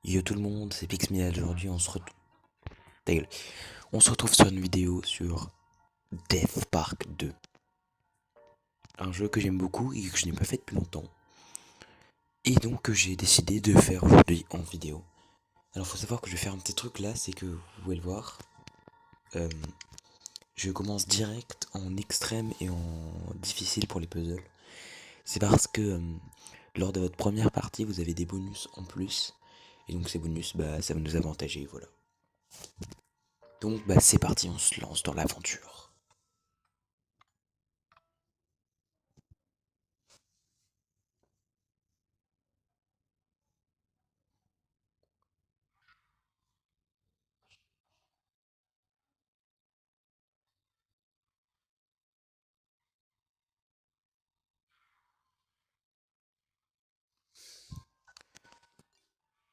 Yo tout le monde, c'est Pixmiel. Aujourd'hui on se retrouve. Ta gueule. On se retrouve sur une vidéo sur Death Park 2. Un jeu que j'aime beaucoup et que je n'ai pas fait depuis longtemps. Et donc que j'ai décidé de faire aujourd'hui en vidéo. Alors faut savoir que je vais faire un petit truc là, c'est que vous pouvez le voir. euh, je commence direct en extrême et en difficile pour les puzzles. C'est parce que lors de votre première partie vous avez des bonus en plus. Et donc ces bonus, bah ça va nous avantager, voilà. Donc bah c'est parti, on se lance dans l'aventure.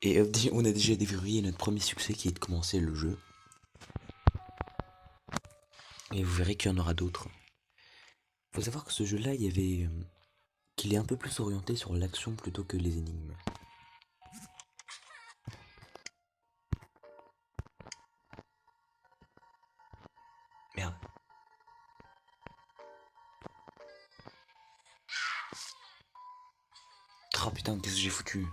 Et on a déjà déverrouillé notre premier succès qui est de commencer le jeu. Et vous verrez qu'il y en aura d'autres. Faut savoir que ce jeu-là, il y avait. Qu'il est un peu plus orienté sur l'action plutôt que les énigmes. Merde. Oh putain, qu'est-ce que j'ai foutu?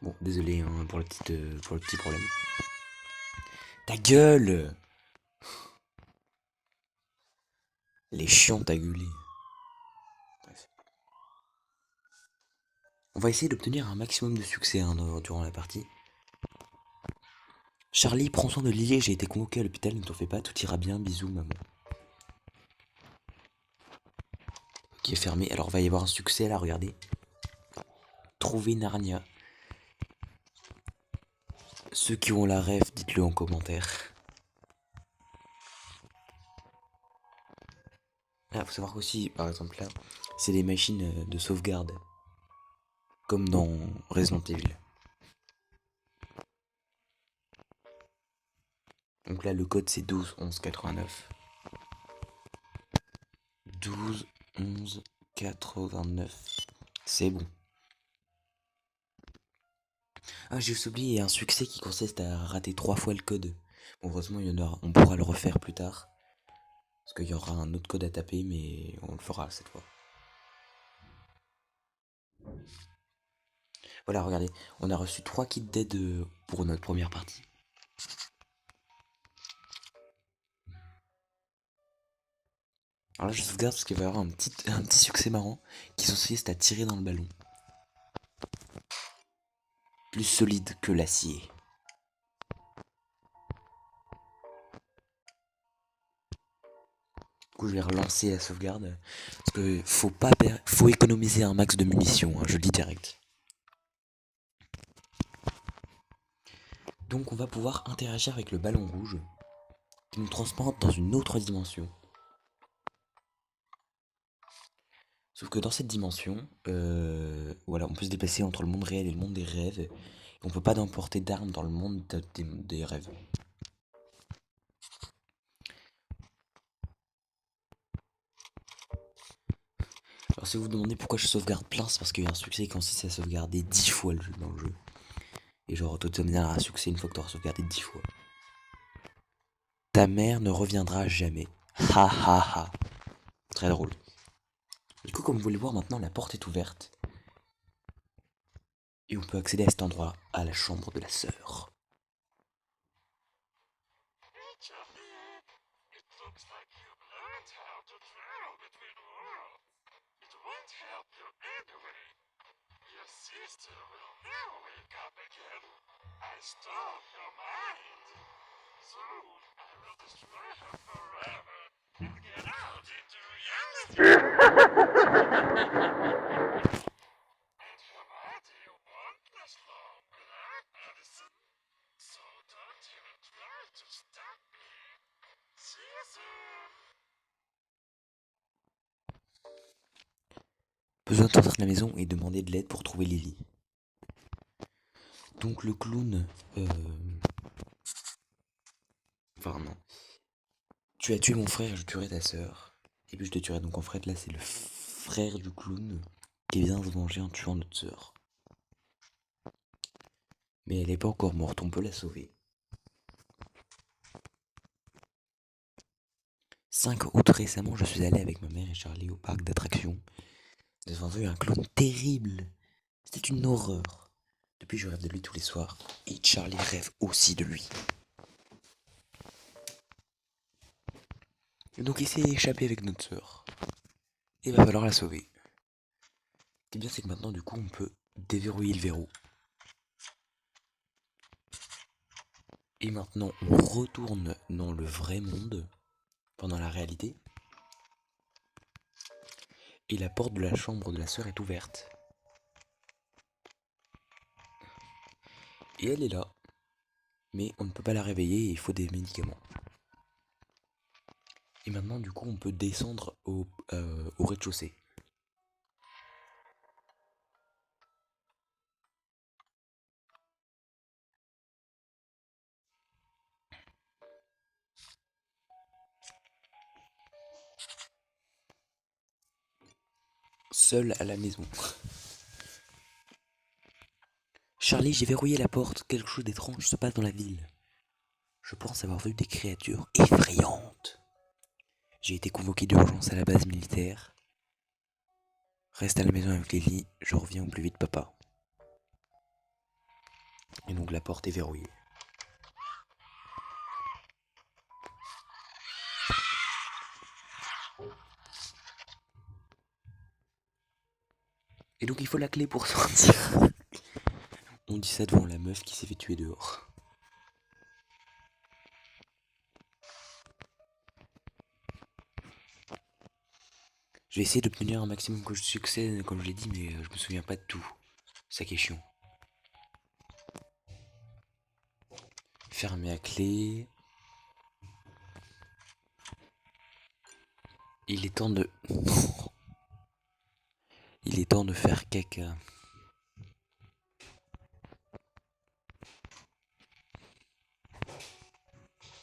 Bon, désolé hein, pour, pour le petit problème. Ta gueule! Les chiants ta gueulé. Bref. On va essayer d'obtenir un maximum de succès hein, durant la partie. Charlie, prends soin de Lily, j'ai été convoqué à l'hôpital, ne t'en fais pas, tout ira bien, bisous maman. Qui est fermé, alors va y avoir un succès là, regardez. Trouver Narnia. Ceux qui ont la rêve, dites-le en commentaire. Ah, faut savoir qu'aussi, par exemple là, c'est des machines de sauvegarde. Comme dans Resident Evil. Donc là, le code c'est 12 11 89. 12 11 89. C'est bon. Ah, j'ai aussi oublié, il y a un succès qui consiste à rater 3 fois le code. Bon, heureusement, il y en aura, on pourra le refaire plus tard. Parce qu'il y aura un autre code à taper, mais on le fera cette fois. Voilà, regardez, on a reçu 3 kits d'aide pour notre première partie. Alors là, je sauvegarde parce qu'il va y avoir un petit succès marrant qui consiste à tirer dans le ballon. Plus solide que l'acier. Du coup, je vais relancer la sauvegarde. Parce que faut économiser un max de munitions, hein, je le dis direct. Donc on va pouvoir interagir avec le ballon rouge qui nous transporte dans une autre dimension. Sauf que dans cette dimension, voilà, on peut se déplacer entre le monde réel et le monde des rêves. Et on peut pas emporter d'armes dans le monde des rêves. Alors si vous vous demandez pourquoi je sauvegarde plein, c'est parce qu'il y a un succès qui consiste à sauvegarder 10 fois le jeu dans le jeu. Et genre t'obtiendras un succès une fois que tu auras sauvegardé 10 fois. Ta mère ne reviendra jamais. Ha ha ha. Très drôle. Du coup, comme vous voulez voir maintenant, la porte est ouverte. Et on peut accéder à cet endroit, à la chambre de la sœur. Besoin d'entrer dans la maison et demander de l'aide pour trouver Lily. Donc le clown... Enfin non. Tu as tué mon frère, je tuerai ta sœur. Et puis je te tuerai. Donc en fait, là, c'est le frère du clown qui vient se venger en tuant notre sœur. Mais elle est pas encore morte, on peut la sauver. 5 août récemment, je suis allé avec ma mère et Charlie au parc d'attractions. Nous avons vu un clown terrible. C'était une horreur. Depuis, je rêve de lui tous les soirs. Et Charlie rêve aussi de lui. Et donc il s'est échappé avec notre sœur. Et il va falloir la sauver. Ce qui est bien, c'est que maintenant, du coup, on peut déverrouiller le verrou. Et maintenant, on retourne dans le vrai monde, pendant la réalité. Et la porte de la chambre de la sœur est ouverte. Et elle est là. Mais on ne peut pas la réveiller et il faut des médicaments. Et maintenant, du coup, on peut descendre au rez-de-chaussée. Seul à la maison. Charlie, j'ai verrouillé la porte. Quelque chose d'étrange se passe dans la ville. Je pense avoir vu des créatures effrayantes. J'ai été convoqué d'urgence à la base militaire. Reste à la maison avec Lily, je reviens au plus vite, papa. Et donc la porte est verrouillée. Et donc il faut la clé pour sortir. On dit ça devant la meuf qui s'est fait tuer dehors. Je vais essayer d'obtenir un maximum de succès, comme je l'ai dit, mais je me souviens pas de tout. C'est ça qui est chiant. Fermer à clé. Il est temps de... Il est temps de faire caca.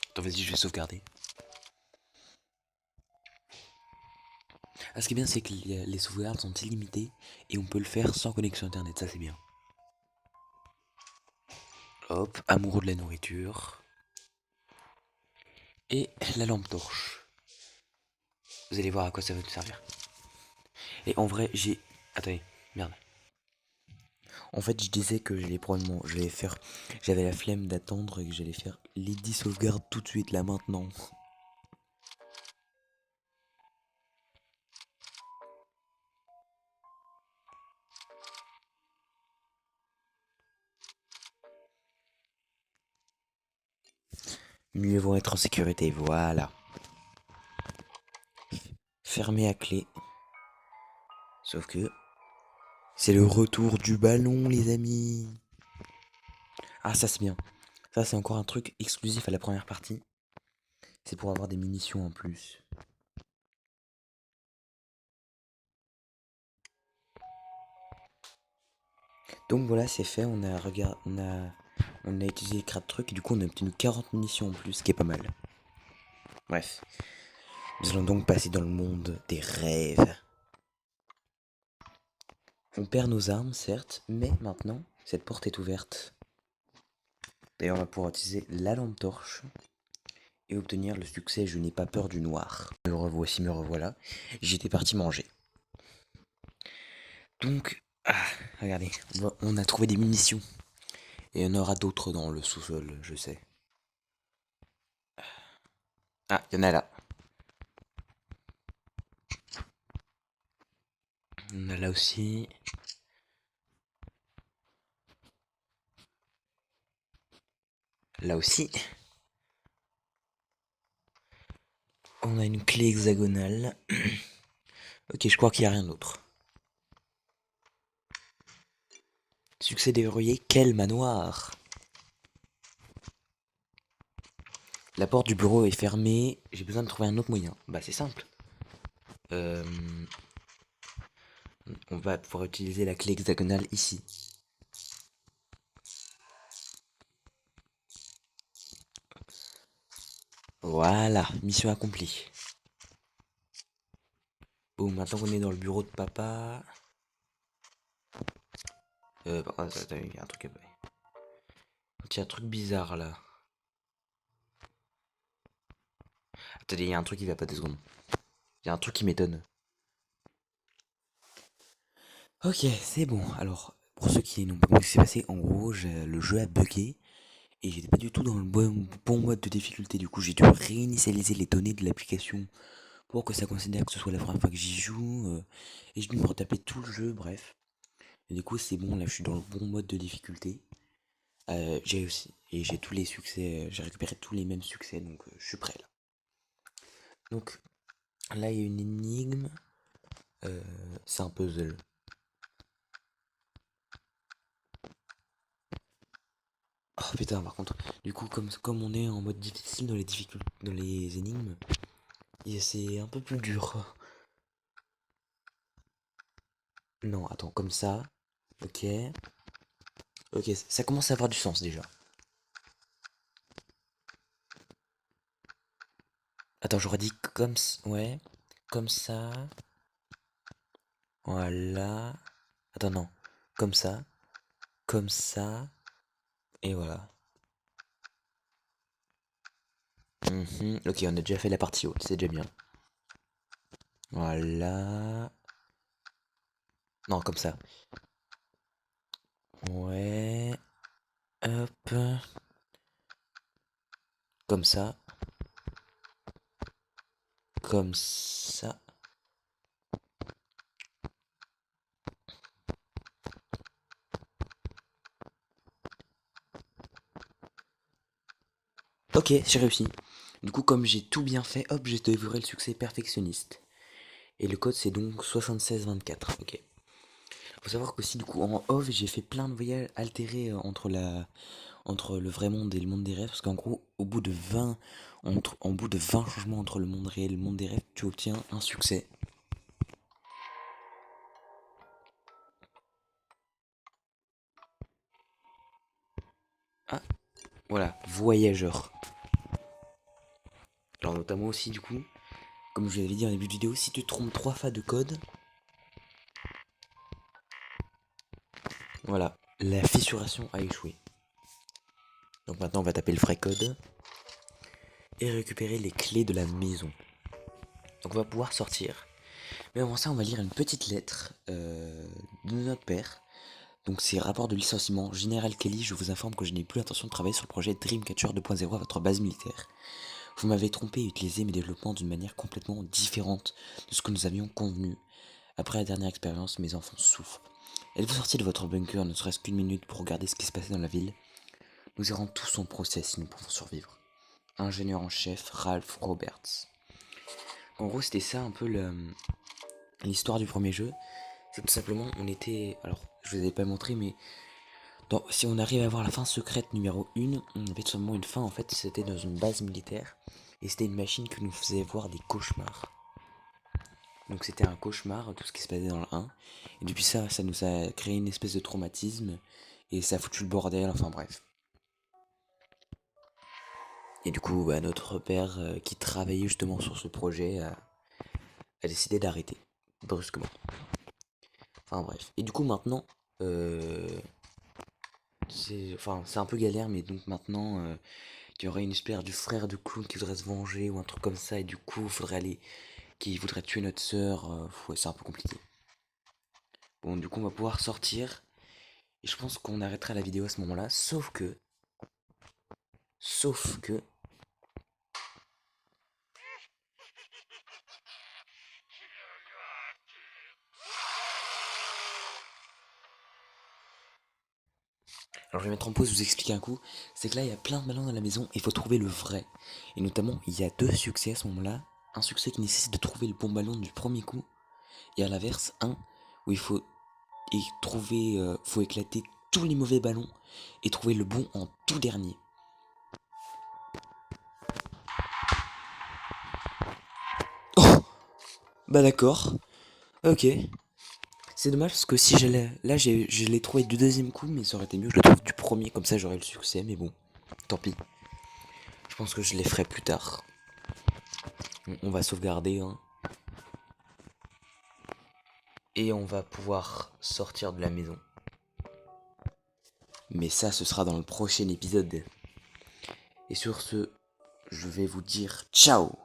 Attends, vas-y, je vais sauvegarder. Ah, ce qui est bien, c'est que les sauvegardes sont illimitées et on peut le faire sans connexion internet, ça c'est bien. Hop, amoureux de la nourriture. Et la lampe torche. Vous allez voir à quoi ça va nous servir. Et en vrai, j'ai... Attendez, merde. En fait, je disais que j'allais probablement... J'allais faire... J'avais la flemme d'attendre et que j'allais faire les 10 sauvegardes tout de suite, là, maintenant. Mieux vaut être en sécurité, voilà. Fermé à clé. Sauf que... C'est le retour du ballon, les amis. Ah, ça c'est bien. Ça c'est encore un truc exclusif à la première partie. C'est pour avoir des munitions en plus. Donc voilà, c'est fait. On a utilisé les crap trucs et du coup on a obtenu 40 munitions en plus, ce qui est pas mal. Bref. Nous allons donc passer dans le monde des rêves. On perd nos armes, certes, mais maintenant, cette porte est ouverte. D'ailleurs, on va pouvoir utiliser la lampe torche et obtenir le succès. Je n'ai pas peur du noir. Me revoilà. J'étais parti manger. Donc, regardez, on a trouvé des munitions. Et il y en aura d'autres dans le sous-sol, je sais. Ah, il y en a là. On a là aussi. Là aussi. On a une clé hexagonale. Ok, je crois qu'il n'y a rien d'autre. Succès déverrouillé, quel manoir! La porte du bureau est fermée. J'ai besoin de trouver un autre moyen. Bah c'est simple. On va pouvoir utiliser la clé hexagonale ici. Voilà, mission accomplie. Bon, maintenant qu'on est dans le bureau de papa. Attends, il y a un truc. Il y a un truc bizarre là. Attendez, il y a un truc qui va pas 2 secondes. Il y a un truc qui m'étonne. Ok, c'est bon. Alors, pour ceux qui n'ont pas compris ce qui s'est passé, en gros, le jeu a bugué et j'étais pas du tout dans le bon mode de difficulté. Du coup, j'ai dû réinitialiser les données de l'application pour que ça considère que ce soit la première fois que j'y joue. Et j'ai dû me retaper tout le jeu, bref. Et du coup, c'est bon, là, je suis dans le bon mode de difficulté. J'ai aussi, et j'ai tous les succès, j'ai récupéré tous les mêmes succès, donc je suis prêt là. Donc, là, il y a une énigme. C'est un puzzle. Oh putain, par contre, du coup, comme on est en mode difficile dans dans les énigmes, c'est un peu plus dur. Non, attends, comme ça. Ok. Ok, ça commence à avoir du sens déjà. Attends, j'aurais dit comme ça. Ouais. Comme ça. Voilà. Attends, non. Comme ça. Comme ça. Et voilà. Ok, on a déjà fait la partie haute, c'est déjà bien. Voilà. Non, comme ça. Ouais. Hop. Comme ça. Comme ça. Ok, j'ai réussi. Du coup, comme j'ai tout bien fait, hop, j'ai dévoré le succès perfectionniste. Et le code, c'est donc 7624. Ok. Faut savoir qu'aussi, du coup, en off, j'ai fait plein de voyages altérés entre le vrai monde et le monde des rêves. Parce qu'en gros, au bout de 20, en bout de 20 changements entre le monde réel et le monde des rêves, tu obtiens un succès. Ah, voilà, voyageur. Alors, notamment aussi, du coup, comme je vous l'avais dit en début de vidéo, si tu te trompes 3 fois de code, voilà, la fissuration a échoué. Donc maintenant, on va taper le vrai code et récupérer les clés de la maison. Donc on va pouvoir sortir. Mais avant ça, on va lire une petite lettre de notre père. Donc c'est rapport de licenciement. Général Kelly, je vous informe que je n'ai plus l'intention de travailler sur le projet Dreamcatcher 2.0 à votre base militaire. Vous m'avez trompé et utilisé mes développements d'une manière complètement différente de ce que nous avions convenu. Après la dernière expérience, mes enfants souffrent. Êtes-vous sorti de votre bunker ne serait-ce qu'une minute pour regarder ce qui se passait dans la ville? Nous irons tous en procès si nous pouvons survivre. Ingénieur en chef, Ralph Roberts. En gros, c'était ça un peu l'histoire du premier jeu. C'est tout simplement, on était. Alors, je vous avais pas montré, mais si on arrive à voir la fin secrète numéro 1, on avait tout simplement une fin. En fait, c'était dans une base militaire. Et c'était une machine qui nous faisait voir des cauchemars. Donc, c'était un cauchemar, tout ce qui se passait dans le 1. Et depuis ça, ça nous a créé une espèce de traumatisme. Et ça a foutu le bordel, enfin bref. Et du coup, bah, notre père, qui travaillait justement sur ce projet, a décidé d'arrêter brusquement. Enfin bref. Et du coup maintenant, c'est un peu galère, mais donc maintenant, il y aurait une espèce du frère de clown qui voudrait se venger ou un truc comme ça, et du coup, qui voudrait tuer notre sœur. Ouais, c'est un peu compliqué. Bon, du coup, on va pouvoir sortir, et je pense qu'on arrêtera la vidéo à ce moment-là, sauf que, alors je vais mettre en pause, vous expliquer un coup. C'est que là, il y a plein de ballons dans la maison, et il faut trouver le vrai. Et notamment, il y a 2 succès à ce moment-là. Un succès qui nécessite de trouver le bon ballon du premier coup, et à l'inverse, un où il faut faut éclater tous les mauvais ballons et trouver le bon en tout dernier. Oh, bah d'accord, ok. C'est dommage parce que si j'allais, là je l'ai trouvé du deuxième coup, mais ça aurait été mieux que je le trouve du premier, comme ça j'aurais le succès, mais bon, tant pis. Je pense que je les ferai plus tard. On va sauvegarder, hein. Et on va pouvoir sortir de la maison. Mais ça, ce sera dans le prochain épisode. Et sur ce, je vais vous dire ciao!